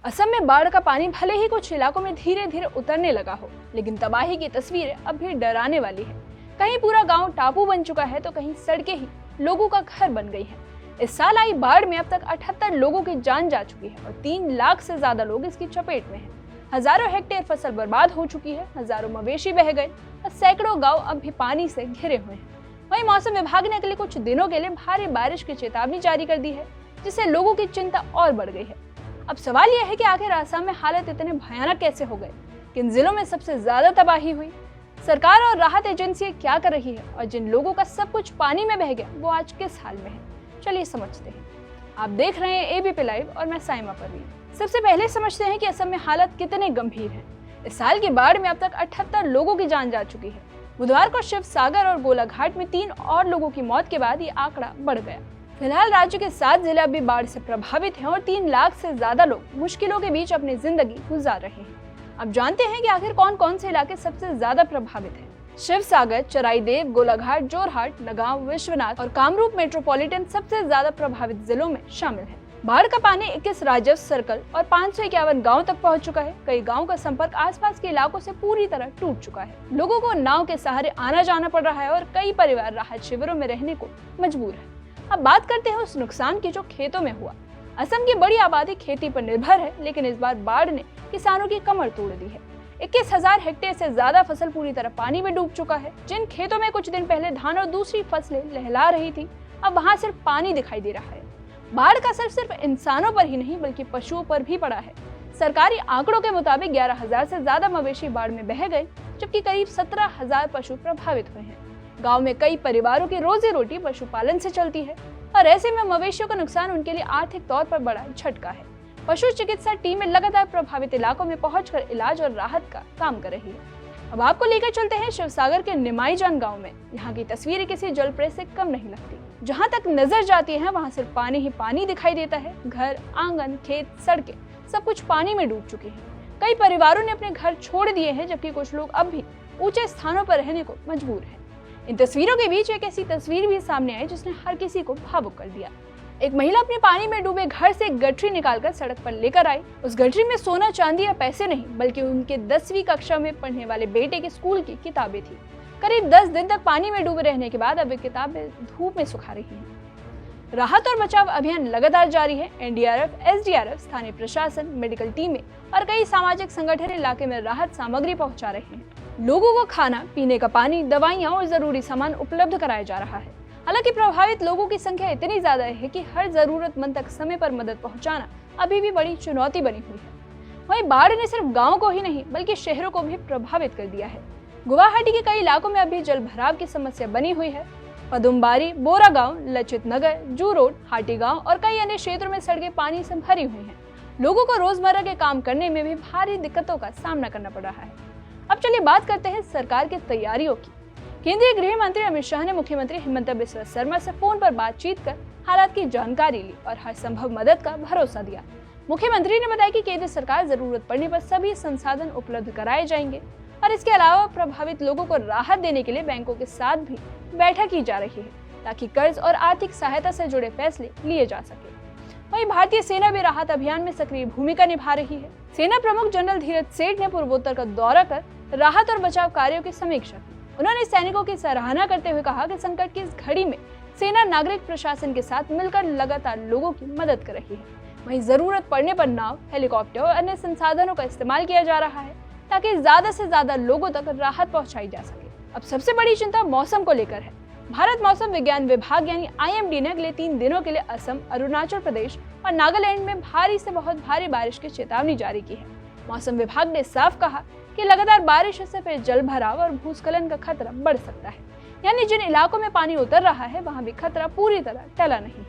असम में बाढ़ का पानी भले ही कुछ इलाकों में धीरे धीरे उतरने लगा हो, लेकिन तबाही की तस्वीरें अब भी डराने वाली है। कहीं पूरा गांव टापू बन चुका है तो कहीं सड़कें ही लोगों का घर बन गई हैं। इस साल आई बाढ़ में अब तक 78 लोगों की जान जा चुकी है और 3 लाख से ज्यादा लोग इसकी चपेट में हैं। हजारों हेक्टेयर फसल बर्बाद हो चुकी है, हजारों मवेशी बह गए और सैकड़ों गाँव अब भी पानी से घिरे हुए हैं। वहीं मौसम विभाग ने अगले कुछ दिनों के लिए भारी बारिश की चेतावनी जारी कर दी है, जिससे लोगों की चिंता और बढ़ गई है। अब सवाल यह है कि आखिर असम में हालत इतने भयानक कैसे हो गए, किन जिलों में सबसे ज्यादा तबाही हुई, सरकार और राहत एजेंसियां क्या कर रही है और जिन लोगों का सब कुछ पानी में बह गया वो आज किस हाल में है। चलिए समझते हैं। आप देख रहे हैं एबीपी लाइव और मैं साइमा परवीन। सबसे पहले समझते हैं कि असम में हालत कितने गंभीर है। इस साल की बाढ़ में अब तक 78 लोगों की जान जा चुकी है। बुधवार को शिवसागर और गोलाघाट में 3 और लोगों की मौत के बाद ये आंकड़ा बढ़ गया। फिलहाल राज्य के 7 जिले अभी बाढ़ से प्रभावित हैं और 3 लाख से ज्यादा लोग मुश्किलों के बीच अपनी जिंदगी गुजार रहे हैं। अब जानते हैं कि आखिर कौन कौन से इलाके सबसे ज्यादा प्रभावित हैं। शिवसागर, चराईदेव, गोलाघाट, जोरहाट, नगांव, विश्वनाथ और कामरूप मेट्रोपॉलिटन सबसे ज्यादा प्रभावित जिलों में शामिल है। बाढ़ का पानी 21 राजस्व सर्कल और 551 गाँव तक पहुँच चुका है। कई गाँव का संपर्क आसपास के इलाकों से पूरी तरह टूट चुका है। लोगों को नाव के सहारे आना जाना पड़ रहा है और कई परिवार राहत शिविरों में रहने को मजबूर है। अब बात करते हैं उस नुकसान की जो खेतों में हुआ। असम की बड़ी आबादी खेती पर निर्भर है, लेकिन इस बार बाढ़ ने किसानों की कमर तोड़ दी है। 21,000 हेक्टेयर से ज्यादा फसल पूरी तरह पानी में डूब चुका है। जिन खेतों में कुछ दिन पहले धान और दूसरी फसलें लहला रही थी, अब वहां सिर्फ पानी दिखाई दे रहा है। बाढ़ का असर सिर्फ इंसानों पर ही नहीं बल्कि पशुओं पर भी पड़ा है। सरकारी आंकड़ों के मुताबिक 11,000 से ज्यादा मवेशी बाढ़ में बह गए, जबकि करीब 17,000 पशु प्रभावित हुए हैं। गांव में कई परिवारों की रोजी रोटी पशुपालन से चलती है और ऐसे में मवेशियों का नुकसान उनके लिए आर्थिक तौर पर बड़ा झटका है। पशु चिकित्सा टीमें लगातार प्रभावित इलाकों में पहुंचकर इलाज और राहत का काम कर रही है। अब आपको लेकर चलते हैं शिवसागर के निमाईजान गांव में। यहाँ की तस्वीरें किसी जलप्रय से कम नहीं लगती। जहाँ तक नजर जाती है वहाँ सिर्फ पानी ही पानी दिखाई देता है। घर, आंगन, खेत, सड़कें सब कुछ पानी में डूब चुके हैं। कई परिवारों ने अपने घर छोड़ दिए हैं, जबकि कुछ लोग अब भी ऊंचे स्थानों पर रहने को मजबूर हैं। इन तस्वीरों के बीच एक ऐसी तस्वीर भी सामने आई जिसने हर किसी को भावुक कर दिया। एक महिला अपने पानी में डूबे घर से एक गठरी निकालकर सड़क पर लेकर आई। उस गठरी में सोना, चांदी या पैसे नहीं, बल्कि उनके 10वीं कक्षा में पढ़ने वाले बेटे के स्कूल की किताबें थी। करीब 10 दिन तक पानी में डूबे रहने के बाद अब वे किताबें धूप में सुखा रही हैं। राहत और बचाव अभियान लगातार जारी है। एनडीआरएफ, एसडीआरएफ, स्थानीय प्रशासन, मेडिकल टीमें और कई सामाजिक संगठन इलाके में राहत सामग्री पहुंचा रहे हैं। लोगों को खाना, पीने का पानी, दवाइयां और जरूरी सामान उपलब्ध कराया जा रहा है। हालांकि प्रभावित लोगों की संख्या इतनी ज्यादा है कि हर जरूरतमंद तक समय पर मदद पहुंचाना अभी भी बड़ी चुनौती बनी हुई है। वहीं बाढ़ ने सिर्फ गाँव को ही नहीं बल्कि शहरों को भी प्रभावित कर दिया है। गुवाहाटी के कई इलाकों में अभी जल भराव की समस्या बनी हुई है। पदुमबारी, बोरा गाँव, लचित नगर, जू रोड, हाटी गाँव और कई अन्य क्षेत्रों में सड़कें पानी से भरी हुई हैं। लोगों को रोजमर्रा के काम करने में भी भारी दिक्कतों का सामना करना पड़ रहा है। अब चलिए बात करते हैं सरकार की तैयारियों की। केंद्रीय गृह मंत्री अमित शाह ने मुख्यमंत्री हिमंता बिस्वा शर्मा से फोन पर बातचीत कर हालात की जानकारी ली और हर संभव मदद का भरोसा दिया। मुख्यमंत्री ने बताया कि केंद्र सरकार जरूरत पड़ने पर सभी संसाधन उपलब्ध कराए जाएंगे और इसके अलावा प्रभावित लोगों को राहत देने के लिए बैंकों के साथ भी बैठक की जा रही है, ताकि कर्ज और आर्थिक सहायता से जुड़े फैसले लिए जा सके। वहीं भारतीय सेना भी राहत अभियान में सक्रिय भूमिका निभा रही है। सेना प्रमुख जनरल धीरज सेठ ने पूर्वोत्तर का दौरा कर राहत और बचाव कार्यों की समीक्षा की। उन्होंने सैनिकों की सराहना करते हुए कहा कि संकट की इस घड़ी में सेना नागरिक प्रशासन के साथ मिलकर लगातार लोगों की मदद कर रही है। वहीं जरूरत पड़ने पर नाव, हेलीकॉप्टर और अन्य संसाधनों का इस्तेमाल किया जा रहा है, ताकि ज्यादा से ज्यादा लोगों तक राहत पहुंचाई जा सके। अब सबसे बड़ी चिंता मौसम को लेकर है। भारत मौसम विज्ञान विभाग यानी IMD ने अगले 3 दिनों के लिए असम, अरुणाचल प्रदेश और नागालैंड में भारी से बहुत भारी बारिश की चेतावनी जारी की है। मौसम विभाग ने साफ कहा कि लगातार बारिश से फिर जल भराव और भूस्खलन का खतरा बढ़ सकता है। यानी जिन इलाकों में पानी उतर रहा है वहां भी खतरा पूरी तरह टला नहीं है।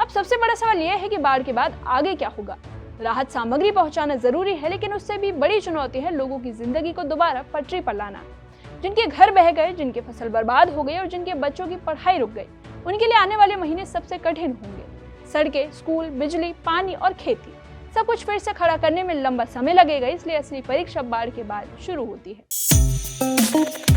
अब सबसे बड़ा सवाल यह है कि बाढ़ के बाद आगे क्या होगा। राहत सामग्री पहुंचाना जरूरी है, लेकिन उससे भी बड़ी चुनौती है लोगों की जिंदगी को दोबारा पटरी पर लाना। जिनके घर बह गए, जिनकी फसल बर्बाद हो गई और जिनके बच्चों की पढ़ाई रुक गई, उनके लिए आने वाले महीने सबसे कठिन होंगे। सड़कें, स्कूल, बिजली, पानी और खेती सब कुछ फिर से खड़ा करने में लंबा समय लगेगा, इसलिए असली परीक्षा बाढ़ के बाद शुरू होती है।